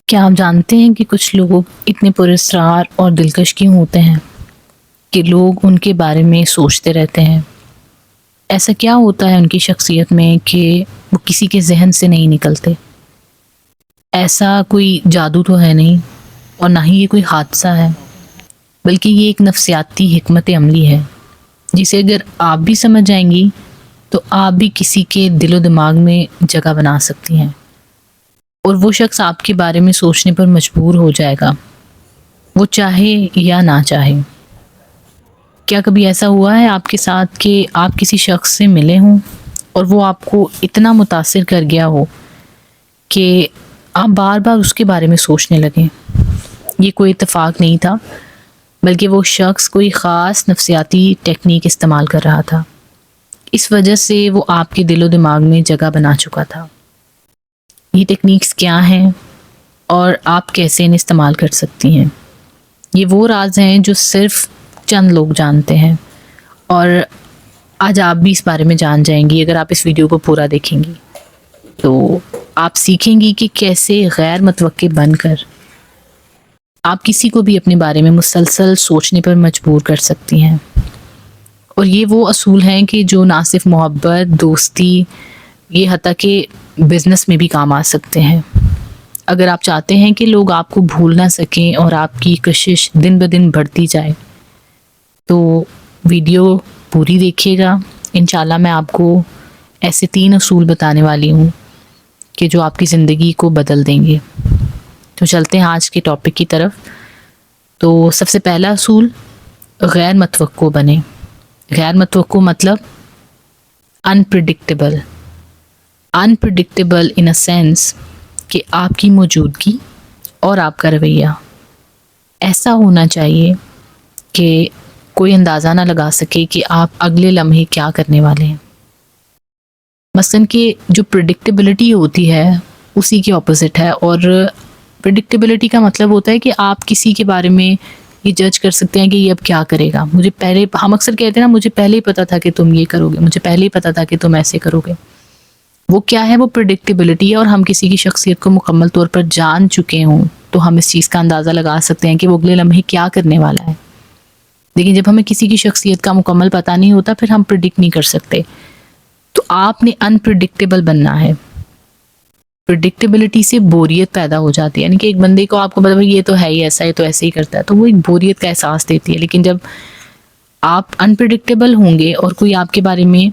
کیا آپ جانتے ہیں کہ کچھ لوگ اتنے پراسرار اور دلکش کیوں ہوتے ہیں کہ لوگ ان کے بارے میں سوچتے رہتے ہیں؟ ایسا کیا ہوتا ہے ان کی شخصیت میں کہ وہ کسی کے ذہن سے نہیں نکلتے؟ ایسا کوئی جادو تو ہے نہیں، اور نہ ہی یہ کوئی حادثہ ہے، بلکہ یہ ایک نفسیاتی حکمت عملی ہے جسے اگر آپ بھی سمجھ جائیں گی تو آپ بھی کسی کے دل و دماغ میں جگہ بنا سکتی ہیں، اور وہ شخص آپ کے بارے میں سوچنے پر مجبور ہو جائے گا، وہ چاہے یا نہ چاہے۔ کیا کبھی ایسا ہوا ہے آپ کے ساتھ کہ آپ کسی شخص سے ملے ہوں اور وہ آپ کو اتنا متاثر کر گیا ہو کہ آپ بار بار اس کے بارے میں سوچنے لگیں؟ یہ کوئی اتفاق نہیں تھا، بلکہ وہ شخص کوئی خاص نفسیاتی ٹیکنیک استعمال کر رہا تھا، اس وجہ سے وہ آپ کے دل و دماغ میں جگہ بنا چکا تھا۔ یہ ٹیکنیکس کیا ہیں اور آپ کیسے انہیں استعمال کر سکتی ہیں؟ یہ وہ راز ہیں جو صرف چند لوگ جانتے ہیں، اور آج آپ بھی اس بارے میں جان جائیں گی اگر آپ اس ویڈیو کو پورا دیکھیں گی۔ تو آپ سیکھیں گی کہ کیسے غیر متوقع بن کر آپ کسی کو بھی اپنے بارے میں مسلسل سوچنے پر مجبور کر سکتی ہیں۔ اور یہ وہ اصول ہیں کہ جو نہ صرف محبت، دوستی، یہ حتیٰ کہ بزنس میں بھی کام آ سکتے ہیں۔ اگر آپ چاہتے ہیں کہ لوگ آپ کو بھول نہ سکیں اور آپ کی کشش دن بدن بڑھتی جائے تو ویڈیو پوری دیکھیے گا۔ انشاءاللہ میں آپ کو ایسے 3 اصول بتانے والی ہوں کہ جو آپ کی زندگی کو بدل دیں گے۔ تو چلتے ہیں آج کے ٹاپک کی طرف۔ تو سب سے پہلا اصول، غیر متوقع بنیں۔ غیر متوقع مطلب unpredictable. Unpredictable in a sense کہ آپ کی موجودگی اور آپ کا رویہ ایسا ہونا چاہیے کہ کوئی اندازہ نہ لگا سکے کہ آپ اگلے لمحے کیا کرنے والے ہیں۔ مثلاً کہ جو پریڈکٹیبلٹی ہوتی ہے اسی کے اپوزٹ ہے، اور پریڈکٹیبلٹی کا مطلب ہوتا ہے کہ آپ کسی کے بارے میں یہ جج کر سکتے ہیں کہ یہ اب کیا کرے گا۔ ہم اکثر کہتے ہیں نا، مجھے پہلے ہی پتا تھا کہ تم یہ کرو گے، مجھے پہلے ہی پتا تھا کہ تم ایسے کرو گے۔ وہ کیا ہے؟ وہ پریڈکٹیبلٹی ہے، اور ہم کسی کی شخصیت کو مکمل طور پر جان چکے ہوں تو ہم اس چیز کا اندازہ لگا سکتے ہیں کہ وہ اگلے لمحے کیا کرنے والا ہے۔ لیکن جب ہمیں کسی کی شخصیت کا مکمل پتہ نہیں ہوتا پھر ہم پریڈکٹ نہیں کر سکتے۔ تو آپ نے انپریڈکٹیبل بننا ہے۔ پریڈکٹیبلٹی سے بوریت پیدا ہو جاتی ہے، یعنی کہ ایک بندے کو آپ کو پتا یہ تو ہے ہی ایسا، یہ تو ایسے ہی کرتا ہے، تو وہ ایک بوریت کا احساس دیتی ہے۔ لیکن جب آپ انپریڈکٹیبل ہوں گے اور کوئی آپ کے بارے میں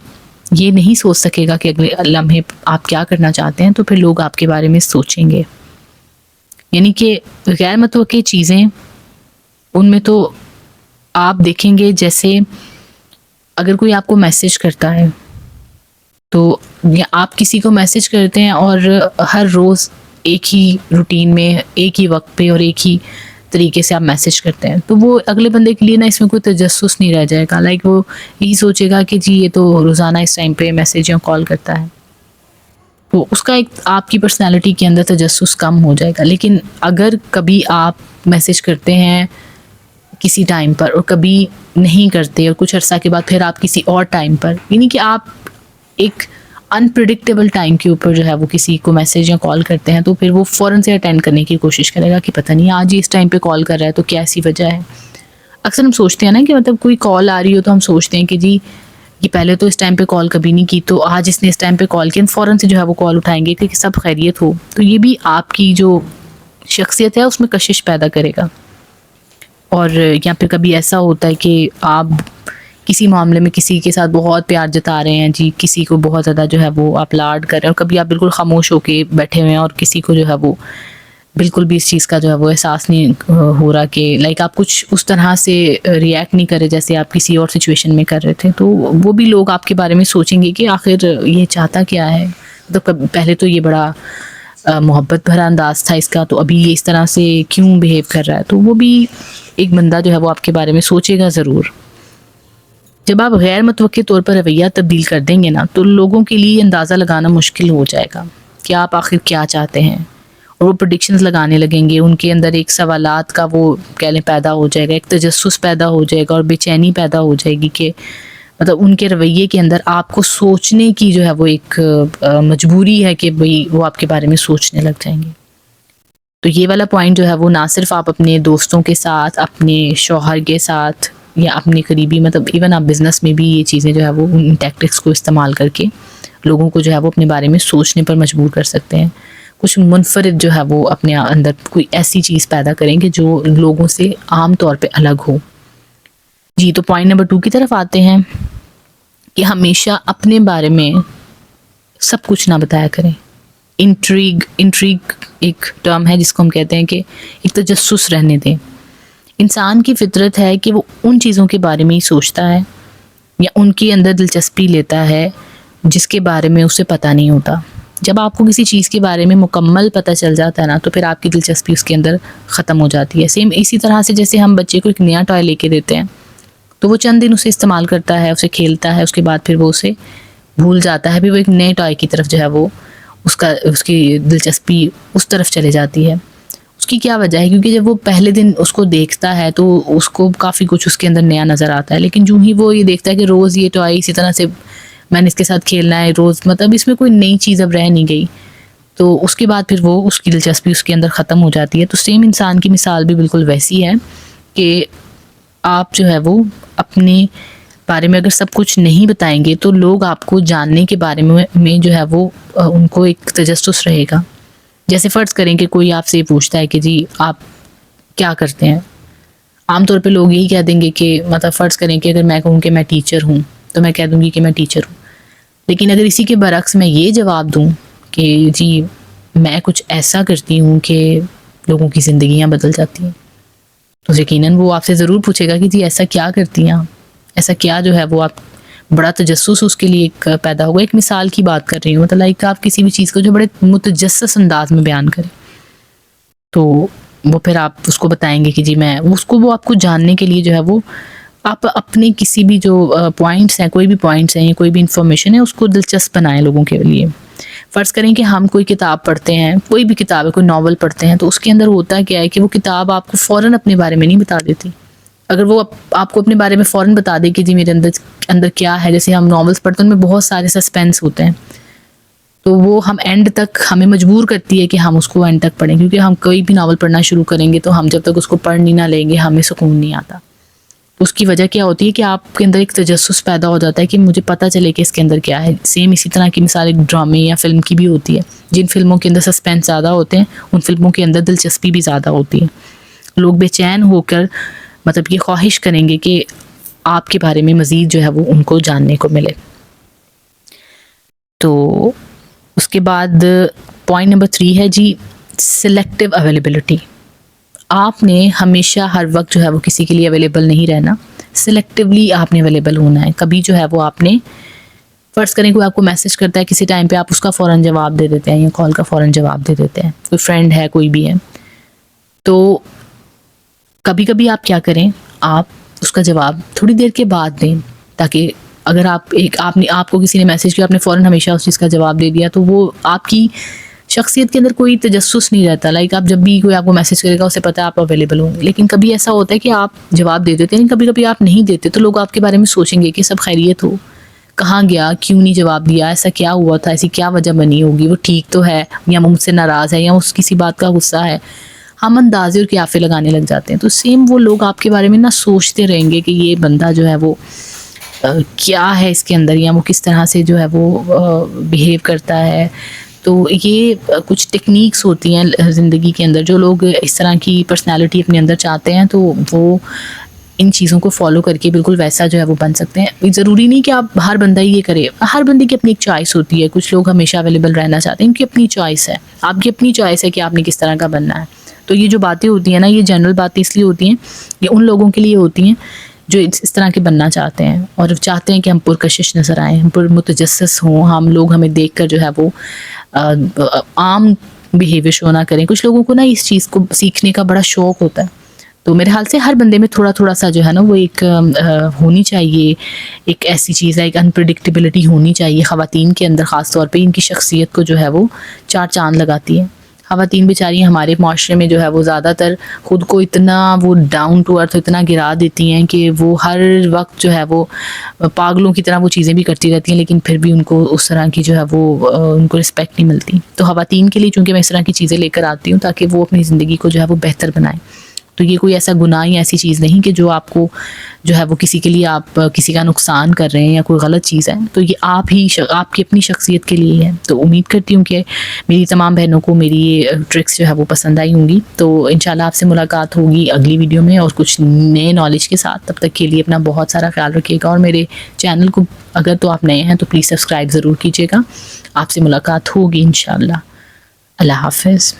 یہ نہیں سوچ سکے گا کہ اگلے لمحے آپ کیا کرنا چاہتے ہیں، تو پھر لوگ آپ کے بارے میں سوچیں گے۔ یعنی کہ غیر متوقع چیزیں، ان میں تو آپ دیکھیں گے جیسے اگر کوئی آپ کو میسج کرتا ہے تو آپ کسی کو میسج کرتے ہیں اور ہر روز ایک ہی روٹین میں، ایک ہی وقت پہ اور ایک ہی طریقے سے آپ میسج کرتے ہیں، تو وہ اگلے بندے کے لیے نا اس میں کوئی تجسس نہیں رہ جائے گا۔ لائک وہ یہی سوچے گا کہ جی یہ تو روزانہ اس ٹائم پہ میسج یا کال کرتا ہے، تو اس کا ایک آپ کی پرسنالٹی کے اندر تجسس کم ہو جائے گا۔ لیکن اگر کبھی آپ میسج کرتے ہیں کسی ٹائم پر اور کبھی نہیں کرتے، اور کچھ عرصہ کے بعد پھر آپ کسی اور ٹائم پر، یعنی کہ آپ ایک انپریڈکٹیبل ٹائم کے اوپر جو ہے وہ کسی کو میسج یا کال کرتے ہیں، تو پھر وہ فوراً سے اٹینڈ کرنے کی کوشش کرے گا کہ پتہ نہیں آج ہی اس ٹائم پہ کال کر رہا ہے تو کیا ایسی وجہ ہے۔ اکثر ہم سوچتے ہیں نا کہ مطلب کوئی کال آ رہی ہو تو ہم سوچتے ہیں کہ جی یہ پہلے تو اس ٹائم پہ کال کبھی نہیں کی، تو آج اس نے اس ٹائم پہ کال کی، فوراً سے جو ہے وہ کال اٹھائیں گے کہ سب خیریت ہو۔ تو یہ بھی آپ کی جو شخصیت ہے اس میں کشش پیدا کرے گا۔ اور یا پھر کبھی ایسا ہوتا ہے کہ آپ کسی معاملے میں کسی کے ساتھ بہت پیار جتا رہے ہیں، جی کسی کو بہت زیادہ جو ہے وہ آپ لاڈ کر رہے ہیں، اور کبھی آپ بالکل خاموش ہو کے بیٹھے ہوئے ہیں اور کسی کو جو ہے وہ بالکل بھی اس چیز کا جو ہے وہ احساس نہیں ہو رہا کہ لائک آپ کچھ اس طرح سے ریئیکٹ نہیں کرے جیسے آپ کسی اور سچویشن میں کر رہے تھے، تو وہ بھی لوگ آپ کے بارے میں سوچیں گے کہ آخر یہ چاہتا کیا ہے۔ تو پہلے تو یہ بڑا محبت بھرا انداز تھا اس کا، تو ابھی یہ اس طرح سے کیوں بیہیو کر رہا ہے۔ تو وہ بھی ایک بندہ جو ہے وہ آپ کے بارے میں سوچے گا ضرور۔ جب آپ غیر متوقع طور پر رویہ تبدیل کر دیں گے نا، تو لوگوں کے لیے اندازہ لگانا مشکل ہو جائے گا کہ آپ آخر کیا چاہتے ہیں، اور وہ پریڈکشنز لگانے لگیں گے۔ ان کے اندر ایک سوالات کا وہ کہہ لیں پیدا ہو جائے گا، ایک تجسس پیدا ہو جائے گا، اور بے چینی پیدا ہو جائے گی کہ مطلب ان کے رویے کے اندر آپ کو سوچنے کی جو ہے وہ ایک مجبوری ہے کہ بھئی وہ آپ کے بارے میں سوچنے لگ جائیں گے۔ تو یہ والا پوائنٹ جو ہے وہ نہ صرف آپ اپنے دوستوں کے ساتھ، اپنے شوہر کے ساتھ یا اپنے قریبی، مطلب ایون آپ بزنس میں بھی یہ چیزیں جو ہے وہ ان ٹیکٹکس کو استعمال کر کے لوگوں کو جو ہے وہ اپنے بارے میں سوچنے پر مجبور کر سکتے ہیں. کچھ منفرد جو ہے وہ اپنے اندر کوئی ایسی چیز پیدا کریں گے جو لوگوں سے عام طور پہ الگ ہو. جی تو پوائنٹ نمبر 2 کی طرف آتے ہیں کہ ہمیشہ اپنے بارے میں سب کچھ نہ بتایا کریں. انٹریگ ایک ٹرم ہے جس کو ہم کہتے ہیں کہ ایک تجسس رہنے دیں. انسان کی فطرت ہے کہ وہ ان چیزوں کے بارے میں ہی سوچتا ہے یا ان کے اندر دلچسپی لیتا ہے جس کے بارے میں اسے پتہ نہیں ہوتا. جب آپ کو کسی چیز کے بارے میں مکمل پتہ چل جاتا ہے نا تو پھر آپ کی دلچسپی اس کے اندر ختم ہو جاتی ہے. سیم اسی طرح سے جیسے ہم بچے کو ایک نیا ٹوائے لے کے دیتے ہیں تو وہ چند دن اسے استعمال کرتا ہے، اسے کھیلتا ہے، اس کے بعد پھر وہ اسے بھول جاتا ہے، پھر وہ ایک نئے ٹوائے کی طرف جو ہے وہ اس کی دلچسپی اس طرف چلے جاتی ہے. اس کی کیا وجہ ہے؟ کیونکہ جب وہ پہلے دن اس کو دیکھتا ہے تو اس کو کافی کچھ اس کے اندر نیا نظر آتا ہے، لیکن جو ہی وہ یہ دیکھتا ہے کہ روز یہ ٹوائے اسی طرح سے میں نے اس کے ساتھ کھیلنا ہے روز، مطلب اس میں کوئی نئی چیز اب رہ نہیں گئی، تو اس کے بعد پھر وہ اس کی دلچسپی اس کے اندر ختم ہو جاتی ہے. تو سیم انسان کی مثال بھی بالکل ویسی ہے کہ آپ جو ہے وہ اپنے بارے میں اگر سب کچھ نہیں بتائیں گے تو لوگ آپ کو جاننے کے بارے میں جو ہے وہ ان کو ایک تجسس رہے گا. جیسے فرض کریں کہ کوئی آپ سے یہ پوچھتا ہے کہ جی آپ کیا کرتے ہیں، عام طور پہ لوگ یہی کہہ دیں گے کہ مطلب فرض کریں کہ اگر میں کہوں کہ میں ٹیچر ہوں تو میں کہہ دوں گی کہ میں ٹیچر ہوں. لیکن اگر اسی کے برعکس میں یہ جواب دوں کہ جی میں کچھ ایسا کرتی ہوں کہ لوگوں کی زندگیاں بدل جاتی ہیں، تو یقیناً وہ آپ سے ضرور پوچھے گا کہ جی ایسا کیا کرتی ہیں آپ، ایسا کیا جو ہے وہ آپ، بڑا تجسس اس کے لیے ایک پیدا ہوگا. ایک مثال کی بات کر رہی ہوں، مطلب ایک آپ کسی بھی چیز کو جو بڑے متجسس انداز میں بیان کریں تو وہ پھر آپ اس کو بتائیں گے کہ جی میں اس کو، وہ آپ کو جاننے کے لیے جو ہے وہ آپ اپنے کسی بھی جو پوائنٹس ہیں، کوئی بھی پوائنٹس ہیں یا کوئی بھی انفارمیشن ہے اس کو دلچسپ بنائیں لوگوں کے لیے. فرض کریں کہ ہم کوئی کتاب پڑھتے ہیں، کوئی بھی کتاب ہے، کوئی ناول پڑھتے ہیں، تو اس کے اندر ہوتا کیا ہے کہ وہ کتاب آپ کو فوراً اپنے بارے میں نہیں بتا دیتی. اگر وہ آپ کو اپنے بارے میں فوراً بتا دے کہ جی میرے اندر کیا ہے، جیسے ہم ناولس پڑھتے ہیں ان میں بہت سارے سسپینس ہوتے ہیں، تو وہ ہم اینڈ تک ہمیں مجبور کرتی ہے کہ ہم اس کو اینڈ تک پڑھیں، کیونکہ ہم کوئی بھی ناول پڑھنا شروع کریں گے تو ہم جب تک اس کو پڑھ نہیں نہ لیں گے ہمیں سکون نہیں آتا. اس کی وجہ کیا ہوتی ہے کہ آپ کے اندر ایک تجسس پیدا ہو جاتا ہے کہ مجھے پتہ چلے کہ اس کے اندر کیا ہے. سیم اسی طرح کی مثال ایک ڈرامے یا فلم کی بھی ہوتی ہے. جن فلموں کے اندر سسپینس زیادہ ہوتے ہیں ان فلموں کے اندر دلچسپی بھی زیادہ ہوتی ہے. لوگ بے چین ہو کر مطلب یہ خواہش کریں گے کہ آپ کے بارے میں مزید جو ہے وہ ان کو جاننے کو ملے. تو اس کے بعد پوائنٹ نمبر 3 ہے جی سلیکٹیو اویلیبلٹی. آپ نے ہمیشہ ہر وقت جو ہے وہ کسی کے لیے اویلیبل نہیں رہنا، سلیکٹیولی آپ نے اویلیبل ہونا ہے. کبھی جو ہے وہ آپ نے فرض کریں کوئی آپ کو میسج کرتا ہے کسی ٹائم پہ، آپ اس کا فوراً جواب دے دیتے ہیں یا کال کا فوراً جواب دے دیتے ہیں. کوئی فرینڈ ہے، کوئی بھی ہے، تو کبھی کبھی آپ کیا کریں، آپ اس کا جواب تھوڑی دیر کے بعد دیں، تاکہ اگر آپ کو کسی نے میسج کیا، آپ نے فوراً ہمیشہ اس چیز کا جواب دے دیا تو وہ آپ کی شخصیت کے اندر کوئی تجسس نہیں رہتا. لائک آپ جب بھی کوئی آپ کو میسج کرے گا اسے پتہ ہے آپ اویلیبل ہوں گے. لیکن کبھی ایسا ہوتا ہے کہ آپ جواب دے دیتے ہیں، کبھی کبھی آپ نہیں دیتے، تو لوگ آپ کے بارے میں سوچیں گے کہ سب خیریت ہو، کہاں گیا، کیوں نہیں جواب دیا، ایسا کیا ہوا تھا، ایسی کیا وجہ بنی ہوگی، وہ ٹھیک تو ہے یا مجھ سے ناراض ہے یا اس کسی بات کا غصہ ہے. ہم اندازے اور قیافے لگانے لگ جاتے ہیں. تو سیم وہ لوگ آپ کے بارے میں نہ سوچتے رہیں گے کہ یہ بندہ جو ہے وہ کیا ہے اس کے اندر، یا وہ کس طرح سے جو ہے وہ بیہیو کرتا ہے. تو یہ کچھ ٹیکنیکس ہوتی ہیں زندگی کے اندر، جو لوگ اس طرح کی پرسنالٹی اپنے اندر چاہتے ہیں تو وہ ان چیزوں کو فالو کر کے بالکل ویسا جو ہے وہ بن سکتے ہیں. ضروری نہیں کہ آپ ہر بندہ ہی یہ کرے، ہر بندے کی اپنی ایک چوائس ہوتی ہے. کچھ لوگ ہمیشہ اویلیبل رہنا چاہتے ہیں، ان کی اپنی چوائس ہے، آپ کی اپنی چوائس ہے کہ آپ نے کس طرح کا بننا ہے. تو یہ جو باتیں ہوتی ہیں نا، یہ جنرل باتیں اس لیے ہوتی ہیں، یہ ان لوگوں کے لیے ہوتی ہیں جو اس طرح کے بننا چاہتے ہیں اور چاہتے ہیں کہ ہم پرکشش نظر آئیں، ہم پر متجسس ہوں، ہم لوگ ہمیں دیکھ کر جو ہے وہ عام بیہیویئر شو نہ کریں. کچھ لوگوں کو نا اس چیز کو سیکھنے کا بڑا شوق ہوتا ہے. تو میرے خیال سے ہر بندے میں تھوڑا تھوڑا سا جو ہے نا وہ ایک ہونی چاہیے، ایک ایسی چیز ہے، ایک انپریڈکٹیبلٹی ہونی چاہیے خواتین کے اندر. خاص طور پہ ان کی شخصیت کو جو ہے وہ 4 چاند لگاتی ہے. خواتین بیچاری ہمارے معاشرے میں جو ہے وہ زیادہ تر خود کو اتنا وہ ڈاؤن ٹو ارتھ اتنا گرا دیتی ہیں کہ وہ ہر وقت جو ہے وہ پاگلوں کی طرح وہ چیزیں بھی کرتی رہتی ہیں، لیکن پھر بھی ان کو اس طرح کی جو ہے وہ ان کو رسپیکٹ نہیں ملتی. تو خواتین کے لیے چونکہ میں اس طرح کی چیزیں لے کر آتی ہوں تاکہ وہ اپنی زندگی کو جو ہے وہ بہتر بنائیں. تو یہ کوئی ایسا گناہ یا ایسی چیز نہیں کہ جو آپ کو جو ہے وہ کسی کے لیے آپ کسی کا نقصان کر رہے ہیں یا کوئی غلط چیز ہے. تو یہ آپ کی اپنی شخصیت کے لیے ہے. تو امید کرتی ہوں کہ میری تمام بہنوں کو میری یہ ٹرکس جو ہے وہ پسند آئی ہوں گی. تو انشاءاللہ آپ سے ملاقات ہوگی اگلی ویڈیو میں اور کچھ نئے نالج کے ساتھ. تب تک کے لیے اپنا بہت سارا خیال رکھیے گا، اور میرے چینل کو اگر تو آپ نئے ہیں تو پلیز سبسکرائب ضرور کیجیے گا. آپ سے ملاقات ہوگی انشاءاللہ. اللہ حافظ.